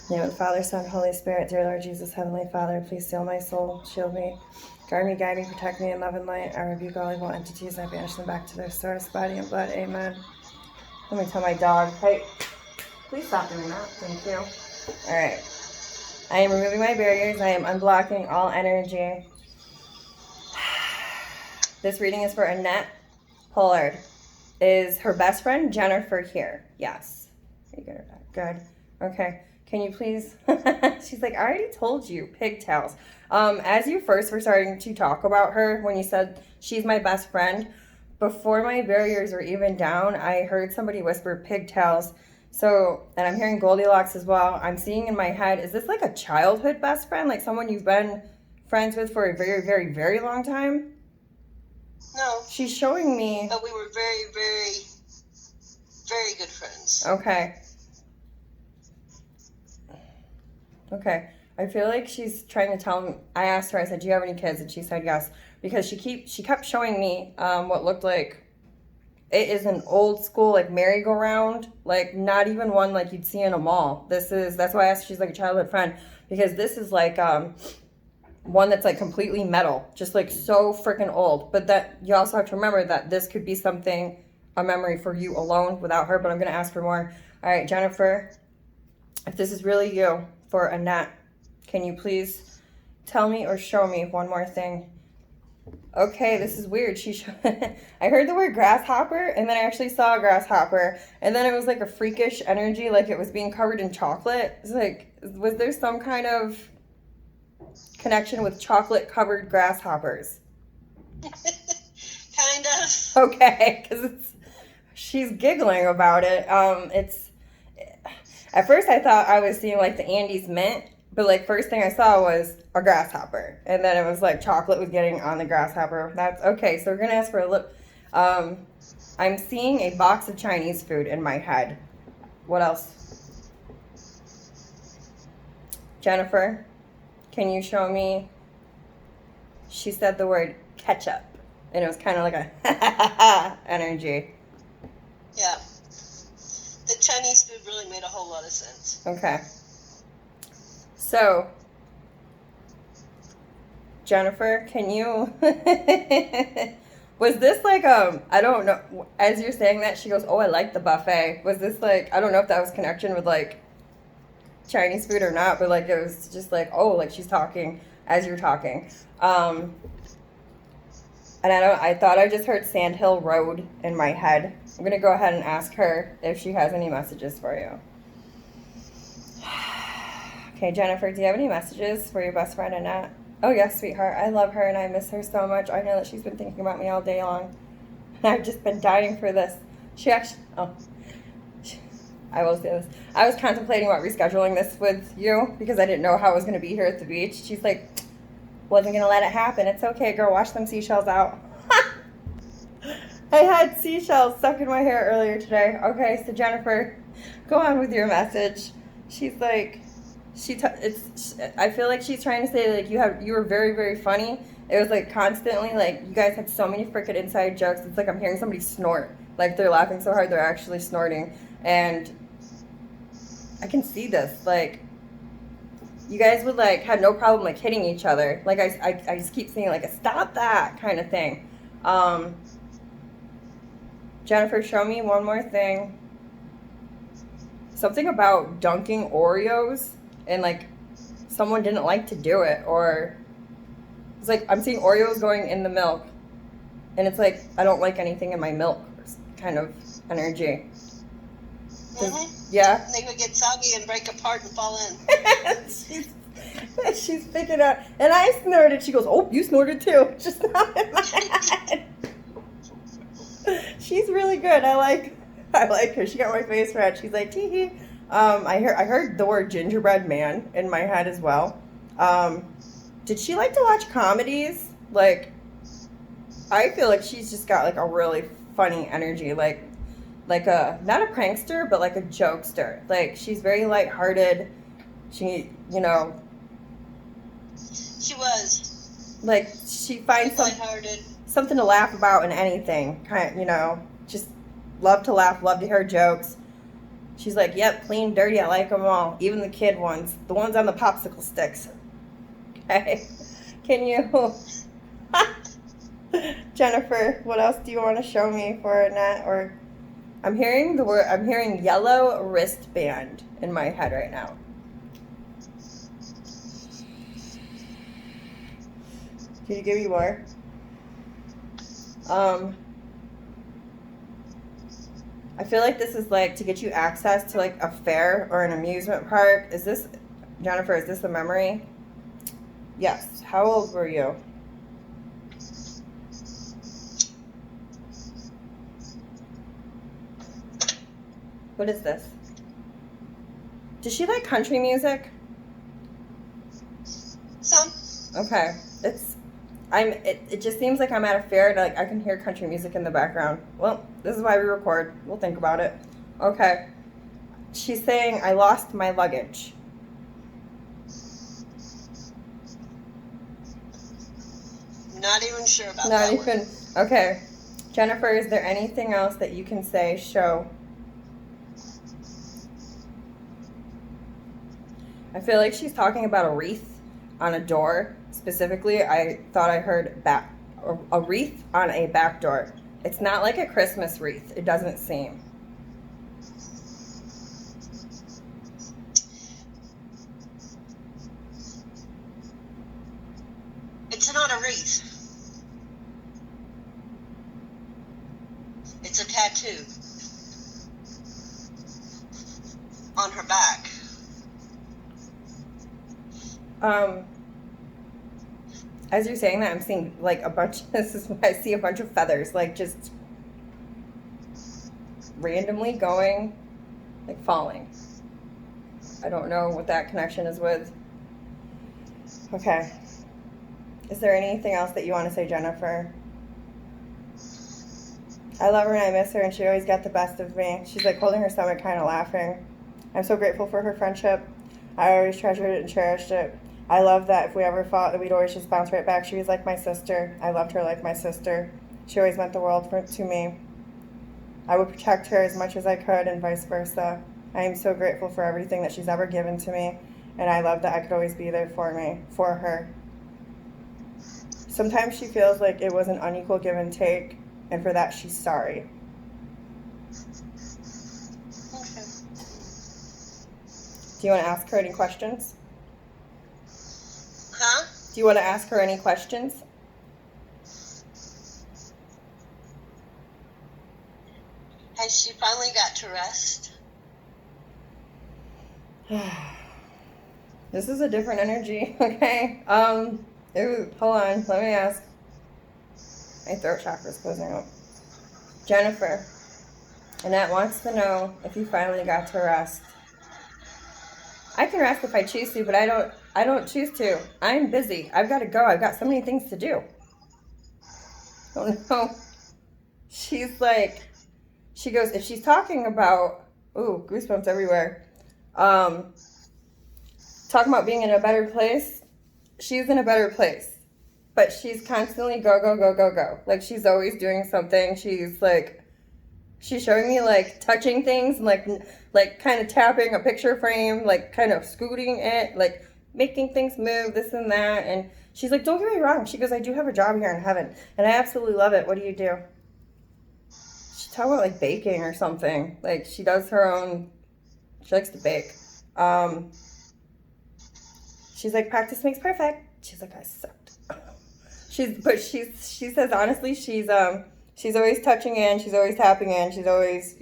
In the name of the Father, Son, Holy Spirit, dear Lord Jesus, Heavenly Father, please seal my soul, shield me, guard me, guide me, protect me in love and light. I rebuke all evil entities and I banish them back to their source, body and blood. Amen. Let me tell my dog, hey, please stop doing that. Thank you. All right. I am removing my barriers. I am unblocking all energy. This reading is for Annette Pollard. Is her best friend Jennifer here? Yes. Are you good at that? Good. Okay. Can you please? She's like, I already told you, pigtails. As you first were starting to talk about her, when you said she's my best friend, before my barriers were even down, I heard somebody whisper pigtails. So, and I'm hearing Goldilocks as well. I'm seeing in my head, is this like a childhood best friend? Like someone you've been friends with for a very, very, very long time? No. She's showing me. But we were very, very, very good friends. Okay. Okay. I feel like she's trying to tell me. I asked her, I said, do you have any kids? And she said yes. Because she kept showing me what looked like, it is an old school like merry-go-round, like not even one like you'd see in a mall. That's why I asked if she's like a childhood friend, because this is like one that's like completely metal, just like so freaking old. But that you also have to remember that this could be something, a memory for you alone without her, but I'm going to ask for more. All right, Jennifer, if this is really you for Annette, can you please tell me or show me one more thing? Okay, this is weird. I heard the word grasshopper, and then I actually saw a grasshopper, and then it was like a freakish energy, like it was being covered in chocolate. It's like, was there some kind of connection with chocolate-covered grasshoppers? Kind of. Okay, because she's giggling about it. At first I thought I was seeing like the Andes mint, but like first thing I saw was a grasshopper, and then it was like chocolate was getting on the grasshopper. That's okay. So we're gonna ask for a look. I'm seeing a box of Chinese food in my head. What else? Jennifer, can you show me? She said the word ketchup, and it was kind of like a energy. Yeah. The Chinese food really made a whole lot of sense. Okay. So, Jennifer, can you... Was this like, I don't know, as you're saying that, she goes, oh, I like the buffet. Was this like, I don't know if that was connection with like Chinese food or not, but like it was just like, oh, like she's talking as you're talking. And I thought I just heard Sand Hill Road in my head. I'm going to go ahead and ask her if she has any messages for you. Okay, Jennifer, do you have any messages for your best friend Annette? Oh, yes, sweetheart. I love her and I miss her so much. I know that she's been thinking about me all day long. And I've just been dying for this. I will say this. I was contemplating about rescheduling this with you because I didn't know how I was going to be here at the beach. She's like, wasn't going to let it happen. It's okay, girl. Wash them seashells out. I had seashells stuck in my hair earlier today. Okay, so Jennifer, go on with your message. She's like... I feel like she's trying to say like you were very, very funny. It was like constantly like you guys had so many freaking inside jokes. It's like I'm hearing somebody snort. Like they're laughing so hard they're actually snorting. And I can see this. Like you guys would like had no problem like hitting each other. Like I just keep saying like a stop that kind of thing. Jennifer, show me one more thing. Something about dunking Oreos. And like someone didn't like to do it, or it's like I'm seeing Oreos going in the milk and it's like I don't like anything in my milk kind of energy. Yeah, they would get soggy and break apart and fall in. she's picking up, and I snorted. She goes, oh, you snorted too. Just not in my head. She's really good. I like her. She got my face red. She's like, tee hee. I heard the word gingerbread man in my head as well. Did she like to watch comedies? Like, I feel like she's just got like a really funny energy, like a not a prankster, but like a jokester. Like she's very lighthearted. She was like she finds something to laugh about in anything. Just love to laugh, love to hear jokes. She's like, yep, clean, dirty, I like them all. Even the kid ones. The ones on the popsicle sticks. Okay. Can you... Jennifer, what else do you want to show me for Annette? Or I'm hearing the word, I'm hearing yellow wristband in my head right now. Can you give me more? I feel like this is like to get you access to like a fair or an amusement park. Is this, Jennifer, is this a memory? Yes. How old were you? What is this? Does she like country music? Some. Okay. It just seems like I'm at a fair and like I can hear country music in the background. Well, this is why we record. We'll think about it. Okay. She's saying I lost my luggage. Not even sure about Not that even. one. Okay. Jennifer, is there anything else that you can say? Show. I feel like she's talking about a wreath on a door. Specifically, I thought I heard a wreath on a back door. It's not like a Christmas wreath. It doesn't seem. It's not a wreath. It's a tattoo on her back. As you're saying that, I'm seeing like a bunch. I see a bunch of feathers, like just randomly going, like falling. I don't know what that connection is with. Okay. Is there anything else that you want to say, Jennifer? I love her and I miss her, and she always got the best of me. She's like holding her stomach, kind of laughing. I'm so grateful for her friendship. I always treasured it and cherished it. I love that if we ever fought, that we'd always just bounce right back. She was like my sister. I loved her like my sister. She always meant the world to me. I would protect her as much as I could and vice versa. I am so grateful for everything that she's ever given to me, and I love that I could always be there for her. Sometimes she feels like it was an unequal give and take, and for that she's sorry. Okay. Do you want to ask her any questions? Huh? Do you want to ask her any questions? Has she finally got to rest? This is a different energy, okay? Hold on, let me ask. My throat chakra's closing up. Jennifer, Annette wants to know if you finally got to rest. I can rest if I choose to, but I don't choose to. I'm busy. I've got to go. I've got so many things to do. Oh no. She's like, she goes, if she's talking about, ooh, goosebumps everywhere. Talking about being in a better place, she's in a better place. But she's constantly go, go, go, go, go. Like she's always doing something. She's showing me like touching things and like kind of tapping a picture frame, like kind of scooting it, like making things move, this and that. And she's like, don't get me wrong. She goes, I do have a job here in heaven and I absolutely love it. What do you do? She's talking about like baking or something. Like she does her own, she likes to bake. She's like, practice makes perfect. She's like, I sucked. She says honestly, she's always touching in, she's always tapping in, she's always,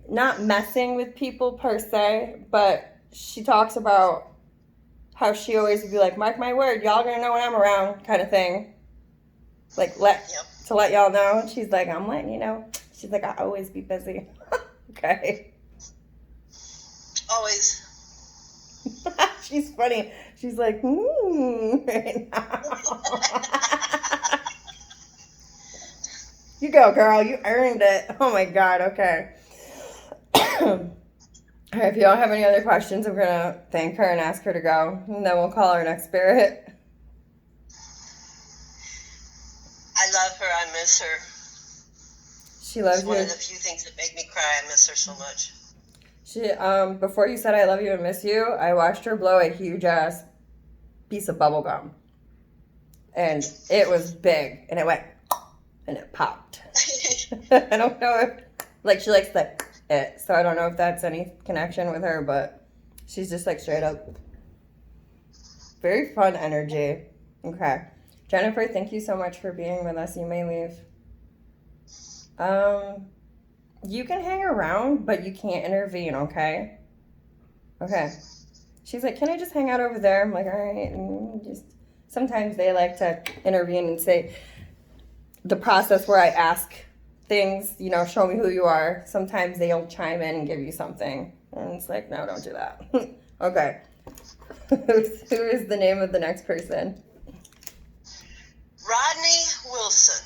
not messing with people per se, but she talks about how she always would be like, mark my word, y'all gonna know when I'm around, kind of thing. Like to let y'all know. And she's like, I'm letting you know. She's like, I always be busy. Okay. Always. She's funny. She's like, right now. You go, girl. You earned it. Oh my God. Okay. All right. If you don't have any other questions, I'm gonna thank her and ask her to go, and then we'll call our next spirit. I love her. I miss her. She loves It's one you. of the few things that make me cry. I miss her so much. She before you said I love you and miss you, I watched her blow a huge ass piece of bubble gum. And it was big and it went and it popped. I don't know if like she likes the it, so I don't know if that's any connection with her, but she's just like straight up very fun energy. Okay. Jennifer, thank you so much for being with us. You may leave. You can hang around, but you can't intervene, okay? Okay. She's like, can I just hang out over there? I'm like, all right. And just sometimes they like to intervene and say the process where I ask things, you know, show me who you are. Sometimes they'll chime in and give you something. And it's like, no, don't do that. Okay. Who is the name of the next person? Rodney Wilson.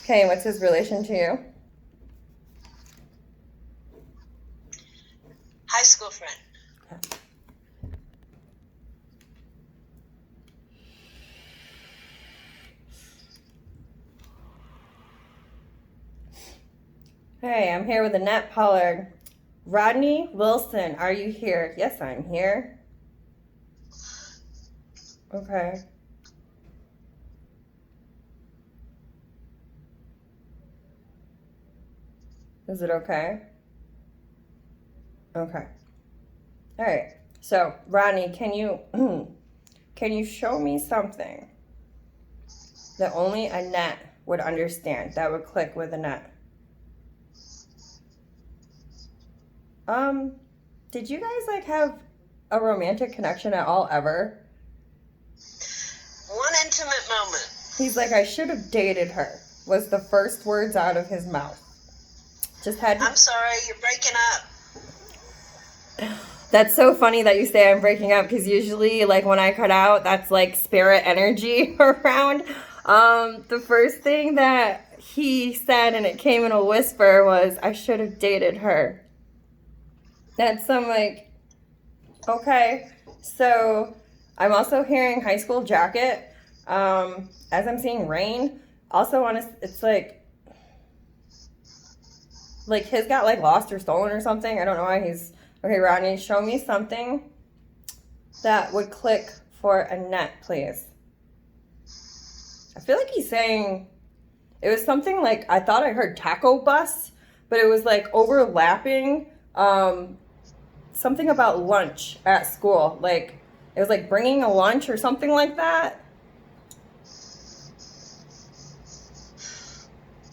Okay, what's his relation to you? High school friend. Hey, I'm here with Annette Pollard. Rodney Wilson, are you here? Yes, I'm here. Okay. Is it okay? Okay. All right. So, Rodney, can you can you show me something that only Annette would understand, that would click with Annette? Did you guys like have a romantic connection at all ever? One intimate moment. He's like, I should have dated her, was the first words out of his mouth. Just had to... I'm sorry, you're breaking up. That's so funny that you say I'm breaking up, because usually, like, when I cut out, that's like spirit energy around. The first thing that he said, and it came in a whisper, was, I should have dated her. That's some, like, okay. So, I'm also hearing high school jacket. As I'm seeing rain. Also, it's like his got, like, lost or stolen or something. I don't know why he's... Okay, Rodney, show me something that would click for Annette, please. I feel like he's saying... It was something like... I thought I heard taco bus, but it was, like, overlapping... something about lunch at school. Like, it was like bringing a lunch or something like that.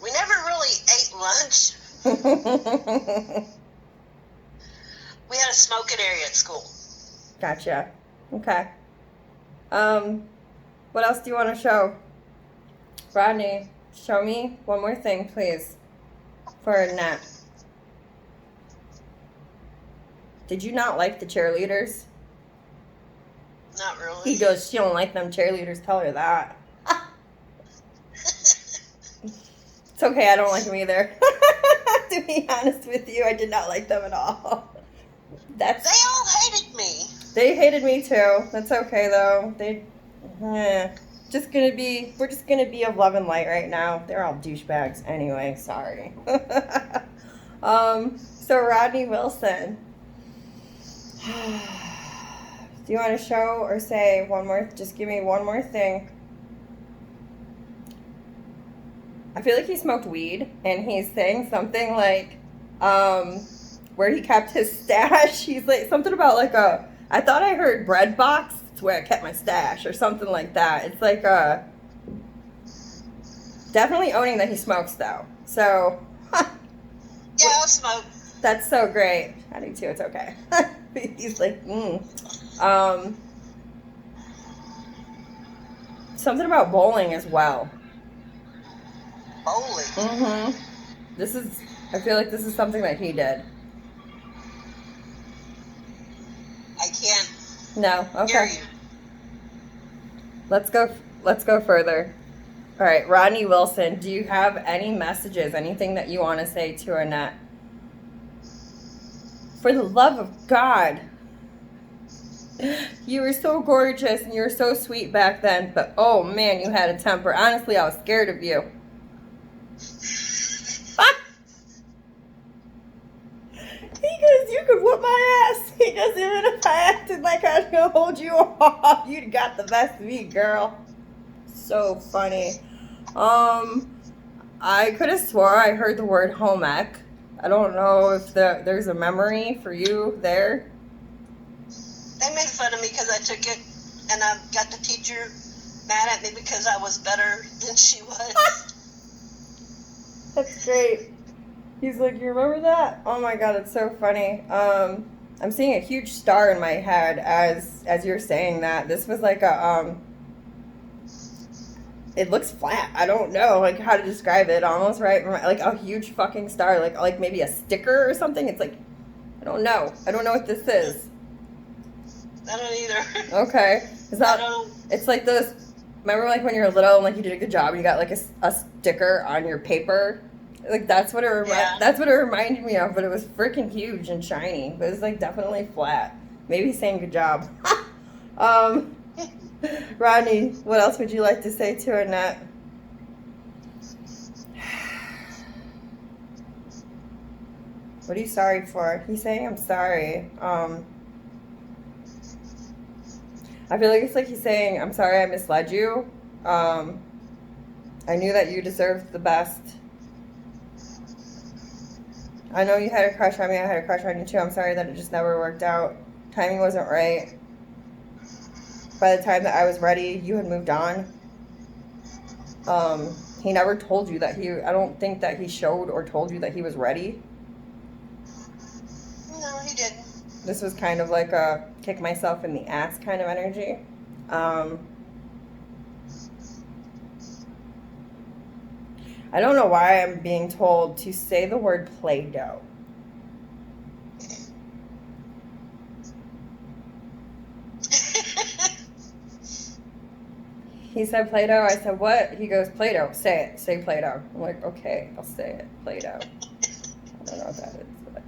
We never really ate lunch. We had a smoking area at school. Gotcha. Okay. What else do you want to show? Rodney, show me one more thing, please, for Annette. Did you not like the cheerleaders? Not really. He goes, she don't like them cheerleaders. Tell her that. It's okay, I don't like them either. To be honest with you, I did not like them at all. They all hated me. They hated me too. That's okay though. We're just gonna be of love and light right now. They're all douchebags anyway. Sorry. So Rodney Wilson. Do you want to show or say one more? Just give me one more thing. I feel like he smoked weed, and he's saying something like, where he kept his stash. He's like something about like I thought I heard bread box. It's where I kept my stash, or something like that. It's like definitely owning that he smokes though. So. Yeah, I'll smoke. That's so great. I do too. It's okay. He's like, something about bowling as well. Bowling? Mm-hmm. I feel like this is something that he did. I can't No? Okay. hear you. Let's go further. All right, Rodney Wilson, do you have any messages, anything that you want to say to Annette? For the love of God. You were so gorgeous and you were so sweet back then, but oh man, you had a temper. Honestly, I was scared of you. my ass. Because even if I acted like I was gonna hold you off, you'd got the best of me, girl. So funny. I could have swore I heard the word home ec. I don't know if there's a memory for you there. They made fun of me because I took it, and I got the teacher mad at me because I was better than she was. That's great. He's like, you remember that? Oh my god, it's so funny. I'm seeing a huge star in my head as you're saying that. This was like a it looks flat. I don't know like how to describe it. Almost right, like a huge fucking star, like maybe a sticker or something. It's like I don't know what this is. I don't either. Okay, is that? I don't. It's like those. Remember, like when you were little and like you did a good job, and you got like a sticker on your paper. Like that's what it that's what it reminded me of. But it was freaking huge and shiny. But it was like definitely flat. Maybe saying good job. Rodney, what else would you like to say to Annette? What are you sorry for? He's saying I'm sorry. I feel like it's like he's saying, I'm sorry I misled you. I knew that you deserved the best. I know you had a crush on me. I had a crush on you too. I'm sorry that it just never worked out. Timing wasn't right. By the time that I was ready, you had moved on. He never told you that I don't think that he showed or told you that he was ready. No, he didn't. This was kind of like a kick myself in the ass kind of energy. I don't know why I'm being told to say the word Play-Doh. He said Play-Doh. I said, what? He goes, Play-Doh. Say it. Say Play-Doh. I'm like, okay, I'll say it. Play-Doh. I don't know what that is. But...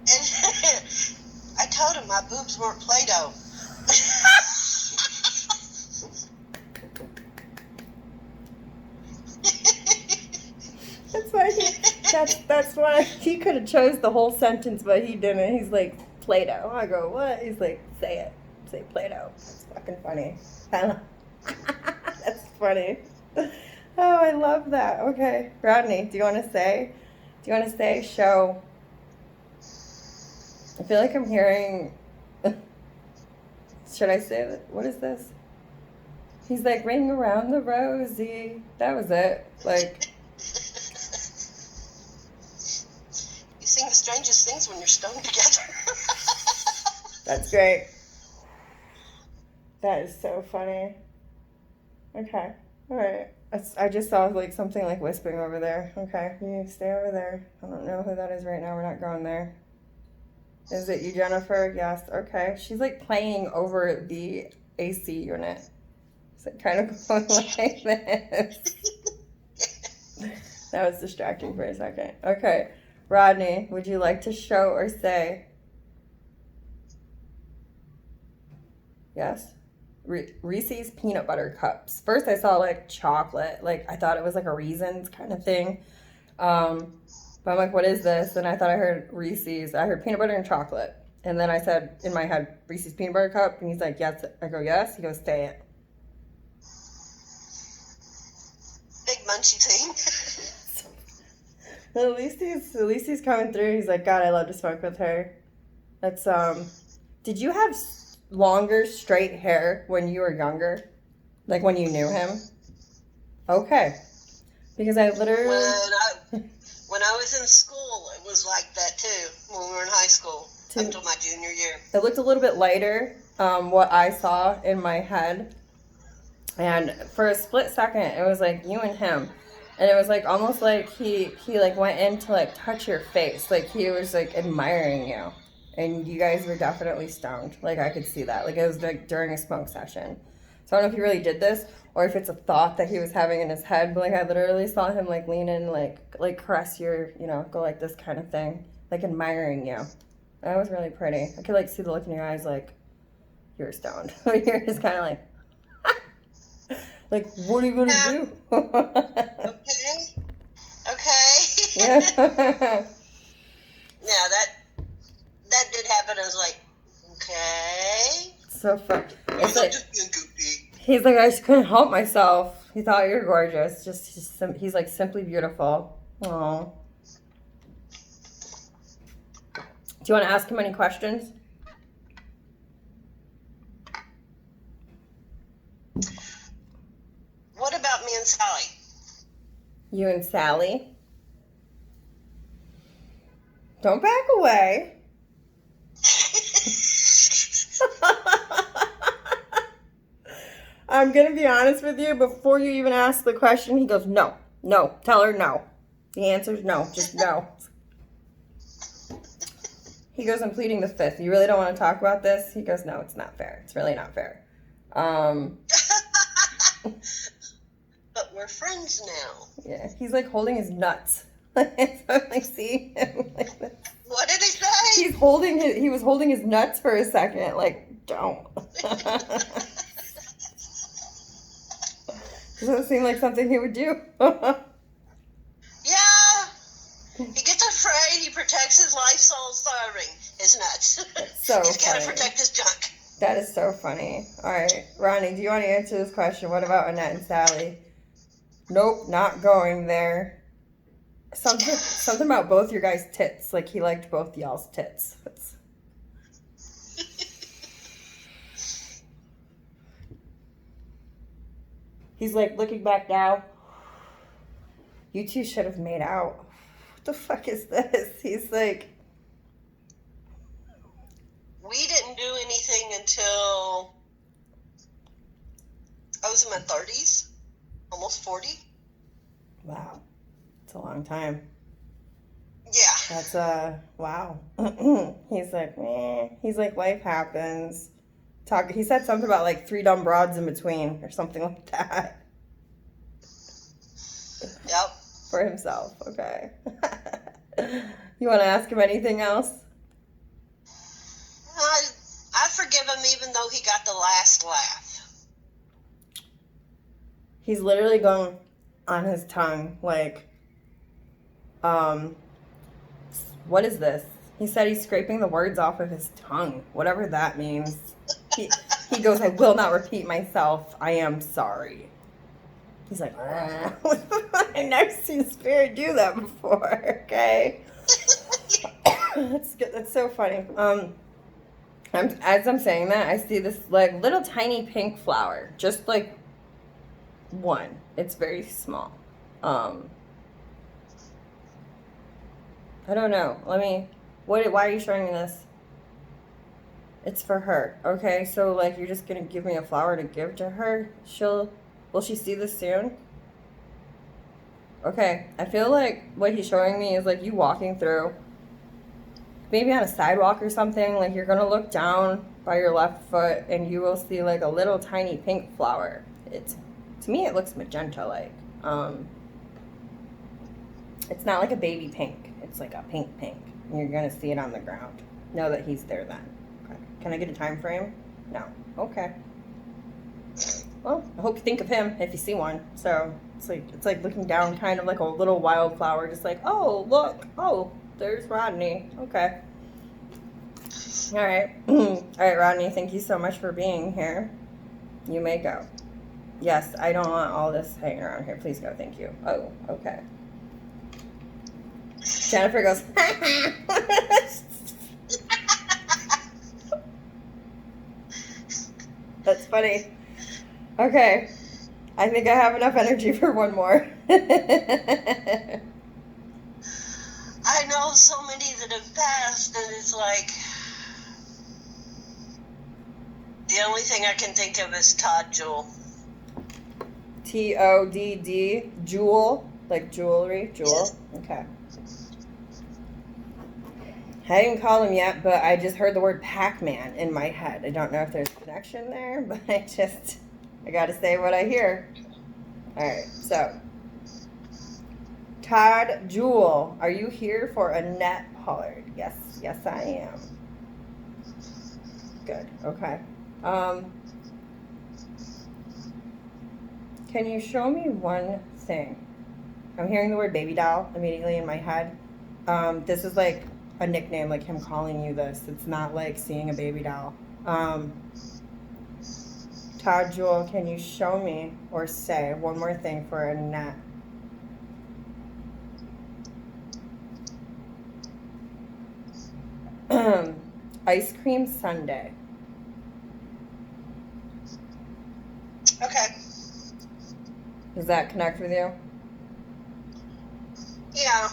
And I told him my boobs weren't Play-Doh. That's why that's why he could have chose the whole sentence, but he didn't. He's like, Play-Doh. I go, what? He's like, say it. Say Play-Doh. It's fucking funny. That's funny. Oh, I love that. Okay, Rodney, do you want to say? Show? I feel like I'm hearing. Should I say that? What is this? He's like, ring around the rosy. That was it. Like. You sing the strangest things when you're stoned together. That's great. That is so funny. Okay. All right. I just saw like something like whispering over there. Okay. You stay over there. I don't know who that is right now. We're not going there. Is it you, Jennifer? Yes. Okay. She's like playing over the AC unit. Is it kind of going like this? That was distracting for a second. Okay. Rodney, would you like to show or say? Yes? Reese's peanut butter cups. First I saw like chocolate. Like I thought it was like a Reese's kind of thing. But I'm like, what is this? And I thought I heard Reese's. I heard peanut butter and chocolate. And then I said in my head, Reese's peanut butter cup. And he's like, yes. I go, yes. He goes, say it. Big munchy thing. At least he's coming through. He's like, God, I love to smoke with her. That's did you have longer straight hair when you were younger? Like when you knew him? Okay. Because I literally when I was in school, it was like that too. When we were in high school, until my junior year. It looked a little bit lighter, what I saw in my head. And for a split second, it was like you and him. And it was like almost like he like went in to like touch your face. Like he was like admiring you. And you guys were definitely stoned. Like I could see that. Like it was like during a smoke session. So I don't know if he really did this or if it's a thought that he was having in his head. But like I literally saw him like lean in, like caress your, go like this kind of thing. Like admiring you. That was really pretty. I could like see the look in your eyes like you're stoned. You're just kind of like, like, what are you going to do? Okay. Yeah. Yeah, it. I was like, okay. So fun. It's I'm like, just being goofy. he's like, I just couldn't help myself. He thought you're gorgeous. He's like simply beautiful. Oh. Do you want to ask him any questions? What about me and Sally? You and Sally? Don't back away. I'm going to be honest with you. Before you even ask the question, he goes, no. Tell her no. The answer's no. Just no. He goes, I'm pleading the fifth. You really don't want to talk about this? He goes, no, it's not fair. It's really not fair. But we're friends now. Yeah, he's like holding his nuts. So I'm like, see? Like this. What did he say? He was holding his nuts for a second. Like, don't. Doesn't seem like something he would do. Yeah. He gets afraid. He protects his life, soul, starving his nuts. So He's got to funny. protect his junk. That is so funny. All right, Ronnie, do you want to answer this question? What about Annette and Sally? Nope, not going there. Something about both your guys' tits. Like he liked both y'all's tits. He's like looking back now. You two should have made out. What the fuck is this? He's like, We didn't do anything until I was in my 30s, almost 40. wow, it's a long time. Yeah. That's wow. He's like, He's like, life happens. He said something about like 3 dumb broads in between or something like that. Yep. For himself. Okay. You want to ask him anything else? I forgive him even though he got the last laugh. He's literally going on his tongue like, what is this? He said he's scraping the words off of his tongue, whatever that means. He goes, I will not repeat myself. I am sorry. He's like, I've never seen Spirit do that before, okay? That's good. That's so funny. As I'm saying that, I see this like little tiny pink flower, just like one. It's very small. I don't know. Why are you showing me this? It's for her. Okay, so like you're just gonna give me a flower to give to her? Will she see this soon? Okay, I feel like what he's showing me is like you walking through, maybe on a sidewalk or something, like you're gonna look down by your left foot and you will see like a little tiny pink flower. To me it looks magenta like. It's not like a baby pink. It's like a pink. And you're gonna see it on the ground. Know that he's there then. Okay. Can I get a time frame? No. Okay. Well, I hope you think of him if you see one. So it's like looking down, kind of like a little wildflower, just like, oh look, oh there's Rodney. Okay. All right. All right, Rodney. Thank you so much for being here. You may go. Yes, I don't want all this hanging around here. Please go. Thank you. Oh, okay. Jennifer goes, that's funny. Okay. I think I have enough energy for one more. I know so many that have passed, and it's like the only thing I can think of is Todd Jewell. Todd, Jewel, like jewelry, Jewel. Yes. Okay. I didn't call him yet, but I just heard the word Pac-Man in my head. I don't know if there's a connection there, but I got to say what I hear. All right, so Todd Jewell, are you here for Annette Pollard? Yes, I am. Good. Okay. Can you show me one thing? I'm hearing the word baby doll immediately in my head. This is like a nickname, like him calling you this. It's not like seeing a baby doll. Todd Jewel, can you show me or say one more thing for Annette? Ice cream sundae. Okay. Does that connect with you? Yeah,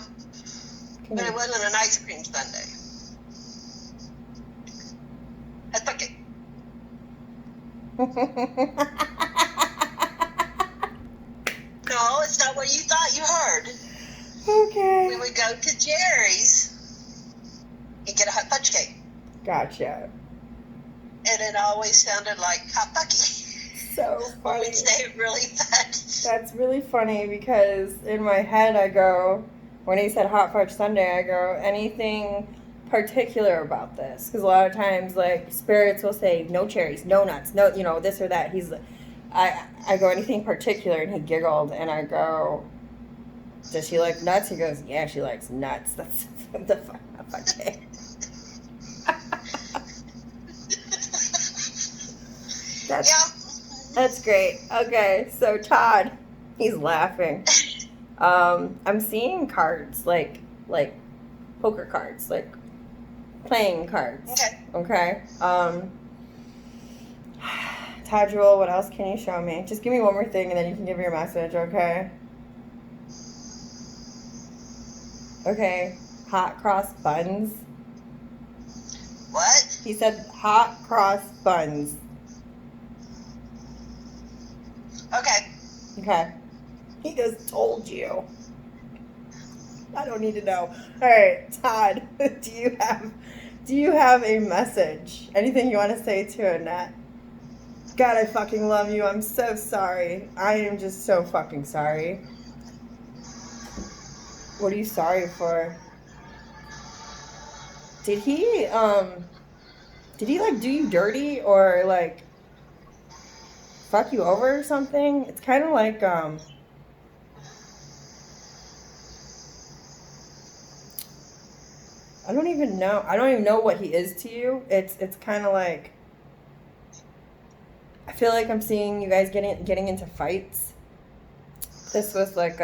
Can but it you... wasn't an ice cream sundae. That's okay. No, it's not what you thought you heard. Okay. We would go to Jerry's and get a hot fudge cake. Gotcha. And it always sounded like hot Bucky. So When funny. we'd say it really fast. That's really funny because in my head I go, when he said hot fudge sundae, I go, anything particular about this? Because a lot of times, like, spirits will say, no cherries, no nuts, no, you know, this or that. I go, anything particular? And he giggled, and I go, does she like nuts? He goes, yeah, she likes nuts. That's the hot fudge cake. That's great. Okay, so Todd, he's laughing. I'm seeing cards, like poker cards, like playing cards. Okay. Okay. Todd Jewel, what else can you show me? Just give me one more thing and then you can give your message, okay? Okay. Hot cross buns. What? He said hot cross buns. Okay. Okay. He just told you. I don't need to know. All right, Todd, do you have a message? Anything you want to say to Annette? God, I fucking love you. I'm so sorry. I am just so fucking sorry. What are you sorry for? Did he like do you dirty or like fuck you over or something? It's kind of like I don't even know what he is to you. It's kind of like I feel like I'm seeing you guys getting into fights. This was like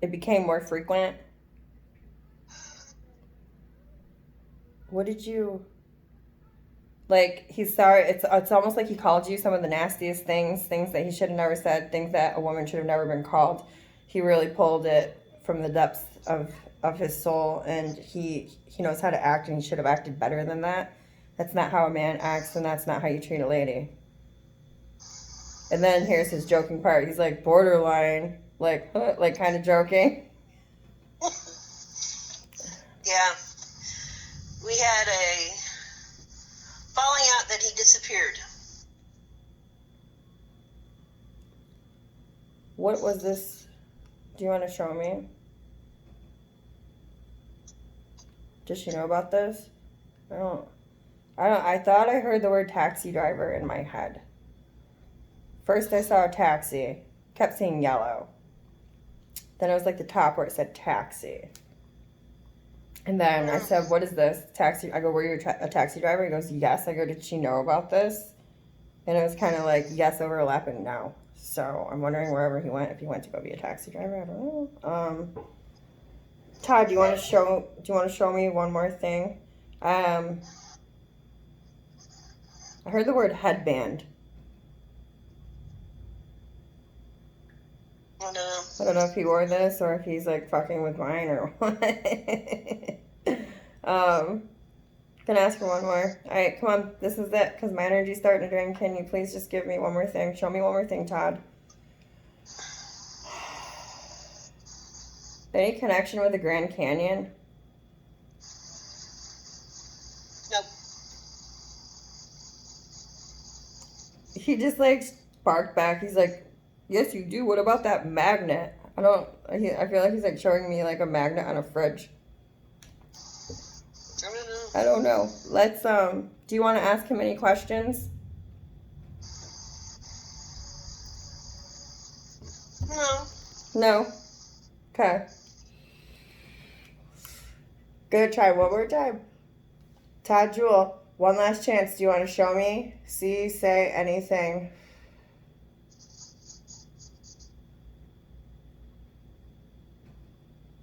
it became more frequent. What did you like? He's sorry. It's almost like he called you some of the nastiest things that he should have never said, things that a woman should have never been called. He really pulled it from the depths of his soul, and he knows how to act, and he should have acted better than that. That's not how a man acts, and that's not how you treat a lady. And then here's his joking part. He's like borderline, like kind of joking. Yeah. We had a falling out that he disappeared. What was this? Do you want to show me? Does she know about this? I thought I heard the word taxi driver in my head. First I saw a taxi, kept seeing yellow. Then it was like the top where it said taxi. And then I said, what is this? Taxi. I go, were you a taxi driver? He goes, yes. I go, did she know about this? And it was kind of like, yes, overlapping, no. So I'm wondering wherever he went, if he went to go be a taxi driver, I don't know. Todd, do you want to show me one more thing? I heard the word headband. I don't know if he wore this or if he's like fucking with mine or what. Gonna ask for one more. All right, come on. This is it because my energy's starting to drain. Can you please just give me one more thing? Show me one more thing, Todd. Any connection with the Grand Canyon? Nope. He just like barked back. He's like, yes, you do. What about that magnet? I feel like he's like showing me like a magnet on a fridge. I don't know. Let's, do you want to ask him any questions? No. No? Okay. Good try. One more time. Todd Jewel, one last chance. Do you want to show me? See, say anything.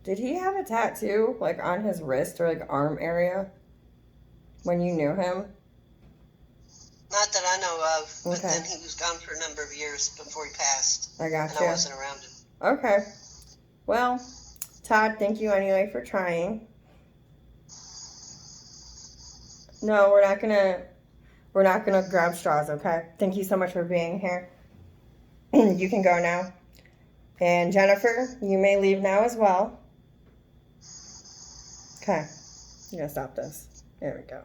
Did he have a tattoo, like, on his wrist or, like, arm area when you knew him? Not that I know of, but Okay. then he was gone for a number of years before he passed, I got and you. I wasn't around him. Okay. Well, Todd, thank you anyway for trying. No, we're not gonna grab straws, okay? Thank you so much for being here. You can go now. And Jennifer, you may leave now as well. Okay. I'm gonna stop this. There we go.